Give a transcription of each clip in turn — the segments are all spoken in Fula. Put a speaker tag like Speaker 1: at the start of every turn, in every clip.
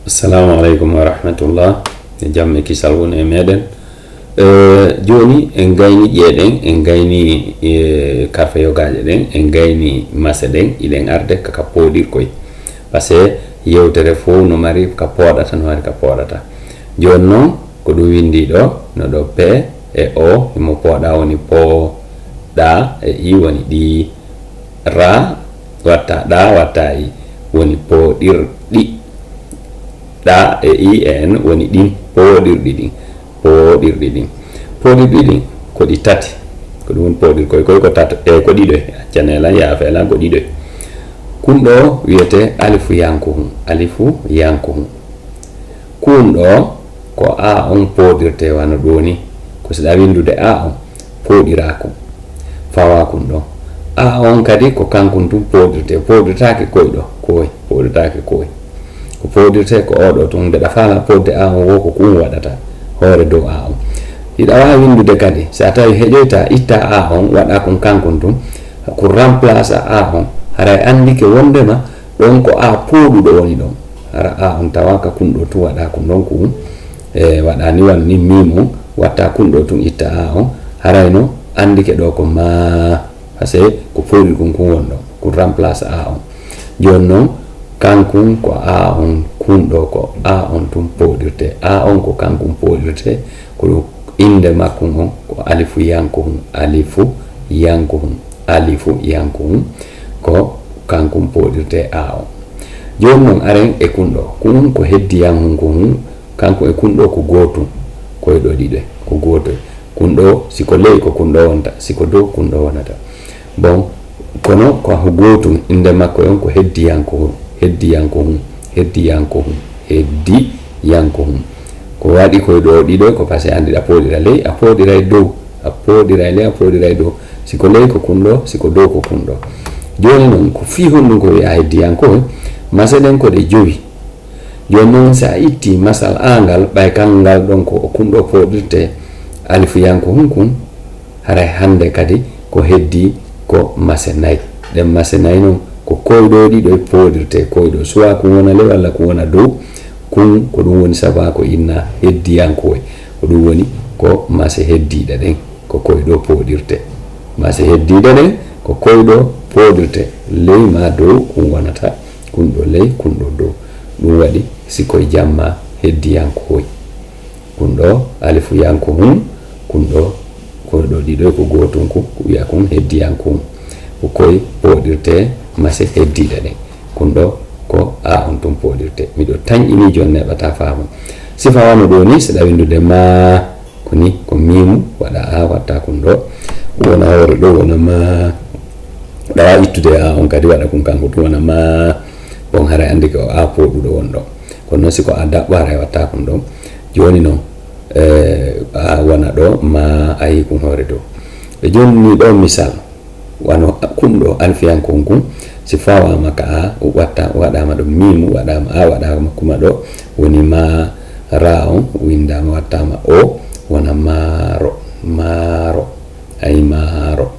Speaker 1: Assalamu alaikum wa rahmatullah. Jamme kisal won e meden. Joni en gayni jeeden, en gayni kafe yogaje den, en gayni mase den, ilen arde kaka podir koy. Parce yewtere fo no mari ka podata no mari ka podata. Jonno ko du windi do no do p e o mo poda woni po da e i woni di ra wata da wata i woni po dir di da e i en woni din podir didi podir didi ko di tati ko dum podir ko tati e ko dido janela ya fela ko dido kundo wiete alifu yankuhum kundo ko a on podirte wano doni ko sida windude a on podiraku fawa kundo a on kadi ko kankun tum podirtake koydo podirtake koy ko podirte ko odo tun de fala podde a on woko kun wadata hore do a on ida wa windude kadi sa tawi hejoyta itta a on wada kun kankun tum ko remplace a on haray andi ke wondema don ko a podudo woni don hara a on tawaka kundo tu wada kun don ku wada ni wan ni mimo wata kundo tun itta a on haray no andi ke do ko ma parce ko podi kun wondo ko remplace a on jonno kankun ko a on kundo ko a on tum podirte a on ko kankun podirte ko inde makun on ko alifu yankuhum ko kankun podirte a on jonnon aren e kundo kun ko heddi yankuhum kanko e kundo ko goto ko do dide ko goto kundo siko ley ko kundo wonta siko do kundo wonata bon kono ko goto inde makko on ko heddi yankuhum ko wadi ko do dido ko passe andi da podira ley a podira do siko ley ko kundo siko do ko kundo joni non ko fi honno ko ya heddi yankuhum masalen ko de jowi joni sa itti masal angal bay kangal don ko kundo podirte alifu yankuhum kun haray hande kadi ko heddi ko masenay dem masenay non ko koydo di do podirte koydo suwa ko wona le walla ko wona do kun ko dum woni saba ko inna heddi yankoy ko dum woni ko mase heddi den ko koydo podirte mase heddi den ko koydo podirte ley ma do ko wonata kundo ley kundo do dum wadi sikoy jamma heddi yankoy kundo alifu yankuhum kundo koydo dido ko goton ko wiya kun heddi yankuhum ko koy podirte mase heddi den kundo ko a on tum podirte mido tan ini jonne bata faamu sifa wano do ni sada windude ma koni ko mimu wada a wata kundo wona hore do wona ma da ittude a on kadi wada kun kanko to wona ma bon hara andi ko a podudo wondo kono siko a dabbare wata kundo joni no a wana do ma ayi kun hore do be joni do misal wano kundo alfiyan kunku sifawa maka wada ma do mimu wada ma kuma do woni ma rao winda ma wata ma o wana maro ay maro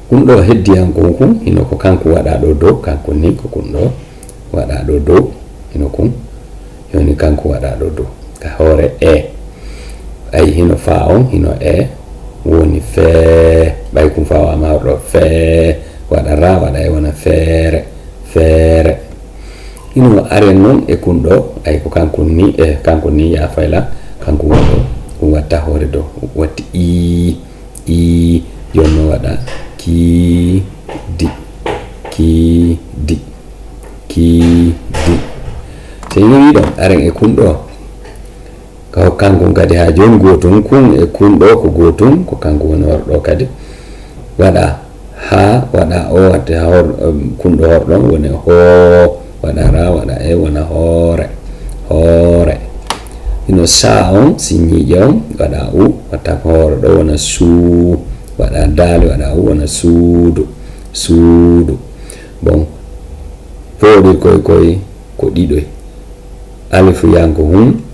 Speaker 1: kundo heddiyan kunku hino ko kanku wada do kanku ni ko kundo wada do hino kun yoni kanku wada do ka hore ay hino fao hino woni fe bay kun fawa ma do fe wada ra wada wona fere ino are non e kundo ay ko kanko ni ya fayla kanko wado wata hore do wati i jonno wada ki di seyni do are e kundo ko kanko kadi ha jon gotum kun e kundo ko gotum ko kanko woni wardo kadi wada ha wada o wata hor kundo hordo woni ho wada ra wada wona hore ino saon sinyijo wada u wata hordo wona su wada dal wada u wona sudu bon podi koy ko dido alifu yankuhum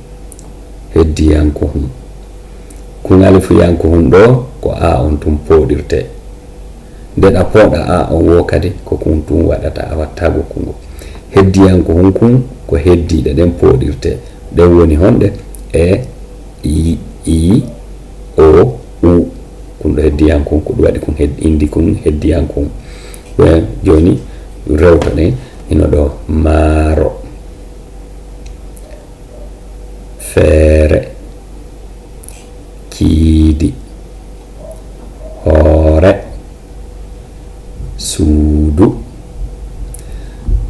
Speaker 1: heddi yankuhum kun alifu yankuhum do ko a on tum podirte nde da poda a on wo kadi ko kun tum wadata a wattago kungo heddiyanko hun kun ko heddiɗe ɗen poɗirte ɗen woni honɗe e i o u kun ɗo heddiyanko ko ɗum waɗi kun indi kun heddiyanko ɓe joni rewta ɗen ino ɗo maaro feere kiidi hoore suudu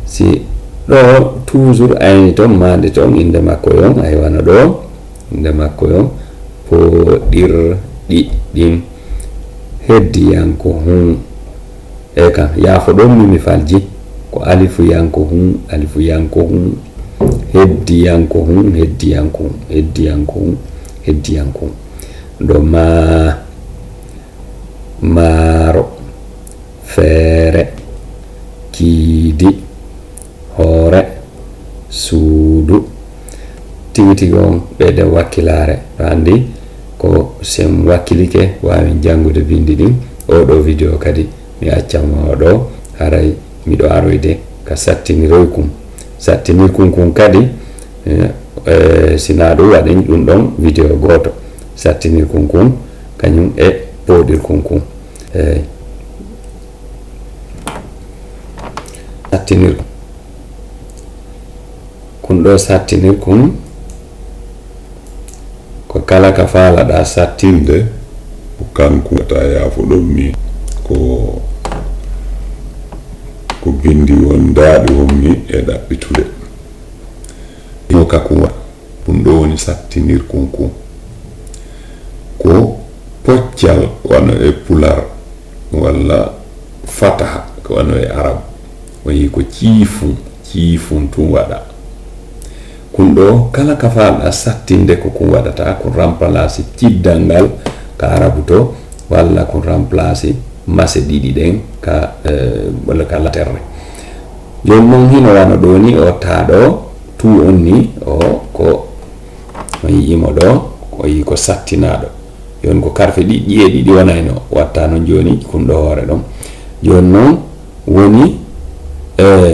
Speaker 1: si ɗo toujours ayni ton mande ton inde makko yon ay wana ɗo inde makko yon poɗirɗi ɗin heddiyanko hun e kam yaafo ɗon mimi falji ko alifuyanko hun heddiyanko hun ɗo maaro feere kiidi hoore suudu tigi on ɓeyde wakkilare ɗo andi ko sem wakkilike wawi jangude bindi ɗin oɗo vidéo kadi mi accanma oɗo haray miɗo aroyde ka sattinirkum kun kadi sina ɗum waɗen ɗum ɗon vidéo goto sattinirkum kun kañum e poɗirkum kun sattinirkum kun ɗo sattinirkum ko kala ka faalaɗa sattinde
Speaker 2: ko kanko ta yaafo ɗon mi ko bindi won daaɗi wonmi e ɗaɓɓitude no kakuwa ɗum ɗo woni sattinirkum kun ko poccal wano e pular walla fataha ko wano e arab o yi ko ciifum tun waɗa kun ɗo kala ka falɗa sattinde ko kun waɗata ko remplace ciddal ngal ka arabu to walla ko remplace mase ɗiɗi ɗen ka walla ka laterre joni noon hino wano ɗo ni o taaɗo tu on ni o ko o yiimo ɗo o yi ko sattinaɗo joni ko karfe ƴiƴe ɗiɗi wonayno watta noon joni kun ɗo hoore ɗon joni noon woni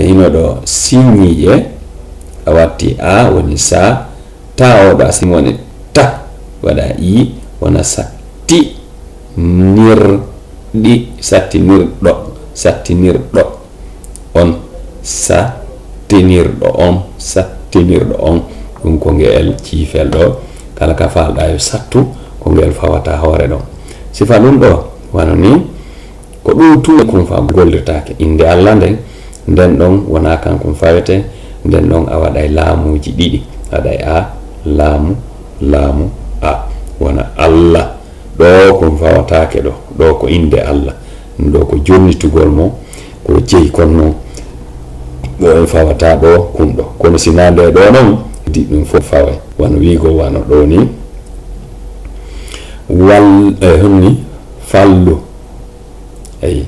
Speaker 2: hino ɗo signije a watti a woni sa ta oɗo a simi woni ta waɗa i wona sattinirɗo on sattinirɗo on ɗum ko ngeel ciifel ɗo kala ka falɗa yo sattu ko ngeel fawata hoore ɗon sifa ɗum ɗo wano ni ko ɗum tu kum fa gollirtake inde Allah nden ɗon wona kankum fawete nden ɗon a waɗay laamuji ɗiɗi waɗay a laamu a wona Allah ɗo kum fawatake ɗo ko inde Allah ɗum ɗo ko jonnitugol mo ko jeyi kon noon ɗo en fawata ɗo kum ɗo kono sina nde ɗo noon di ɗum fof faway wano wiigo wano ɗo ni honni fallu ayi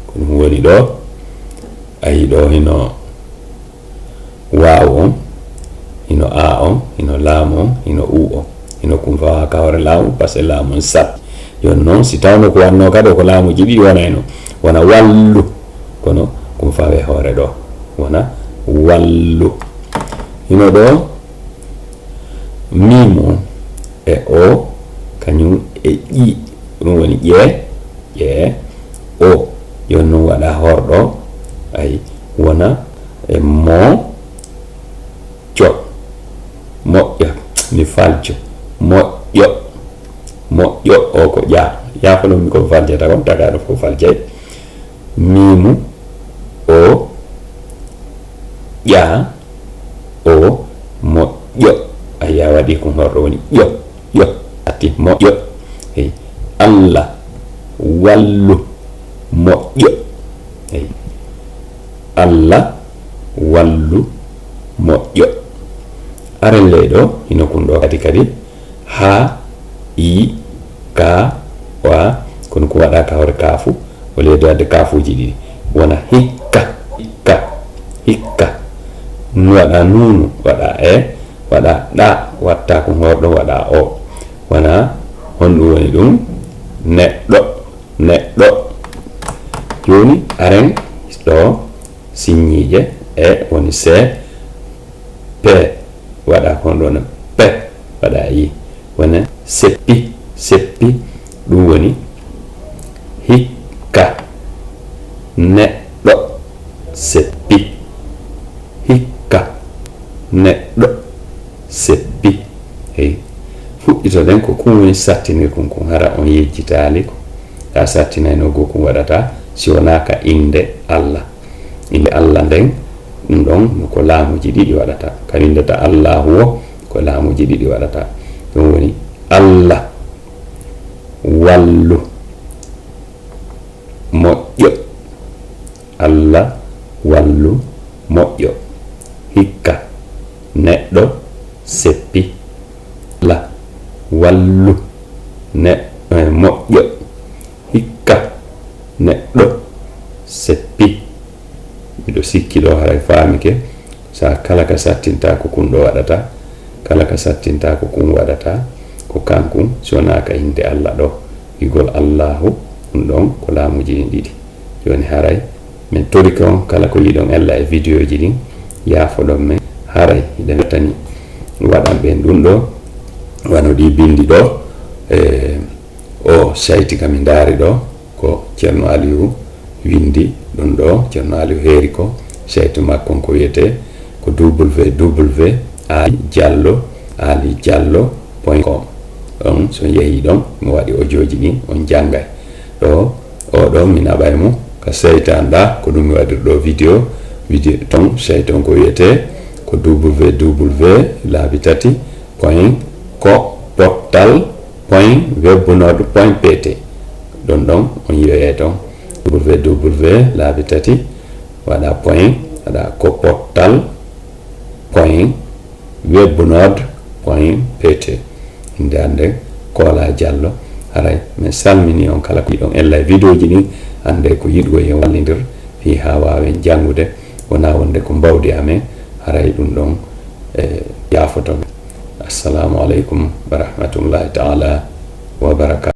Speaker 2: ko ɗum woni ɗo ayi ɗo hino waaw on hino a on hino laamu on hino u on hino kum fawa ka hoore laamu par ce que laamu on sat joni noon si tawno ko wanno kadi ko laamuji ɗiɗi wonayno wona wallu kono kum fawe hoore ɗo wona wallu hino ɗo mimo e o kañum e ƴi ɗum woni ƴe o joni noon waɗa horɗo ay wona e moƴƴo mi faljo moƴƴo o ko yaafo ɗum ko faljata kon tagaɗo fof faljay mimu o ƴa o moƴƴo aya waɗi ko horɗo woni ƴo atti moƴƴo hey Allah wallu moƴƴo hey Allah wallu moƴƴo aren leyɗo hino kun ɗo kadi ha i ka wa kono ko waɗa ka hoore kaafu o leydo adde kaafuji ɗiɗi wona hikka waɗa nunu waɗa e waɗa ɗa watta ko horɗo waɗa o wona honɗum woni ɗum neɗɗo
Speaker 1: joni aren ɗo signije e woni C P waɗa kon ɗo P waɗa yi wona seppi ɗum woni hikka neɗɗo seppi hikka neɗɗo seppi hey fuɗɗitoɗen ko kum woni sattinirkum kun hara on yejjitali ko ta sattinayno go kum waɗata si wonaka inde Allah nden ɗum ɗon ko laamuji ɗiɗi waɗata ka windata Allahu o ko laamuji ɗiɗi waɗata ɗum woni Allah wallu moƴƴo Allah wallu moƴƴo hikka neɗɗo seppi Allah wallu moƴƴo hikka neɗɗo seppi miɗo sikki ɗo haray faamike sa kala ka sattinta ko kun ɗo waɗata kala ka sattinta ko kun waɗata ko kankun si wonaka inde Allah ɗo igol Allahu ɗum ɗon ko laamuji ɗin ɗiɗi joni haray min torika on kala ko yiɗon ella e vidéo ji ɗin yaafoɗon men haray hiɗen wettani waɗan ɓen ɗum ɗo wano ɗi bindi ɗo o sayti kami ndaari ɗo ko ceerno Aliou windi ɗum ɗo ceerno Aliou heeri ko saytu makkon ko wiyete ko www.alidiallo.com on so yehi ɗon mo waɗi audioji ɗin on janggay ɗo oɗo min aɓay mo ka seytanda ko ɗum mi waɗir ɗo vidéo ton seyton ko wiyete ko www.portal.webnode.pt ɗon ɗon on yiyoye ton www waɗa point waɗa ko portal.webnode.pt inde ande Kola Diallo haray min salmini on kala ko yiɗon ella e vidéo ji ɗin ande ko yiɗgo yen wallidir fi ha wawen jangude wona wonde ko mbawdi amen haray ɗum ɗon yafotoɓe. Assalamu aleykum wa rahmatullahi taala wa barakatuh.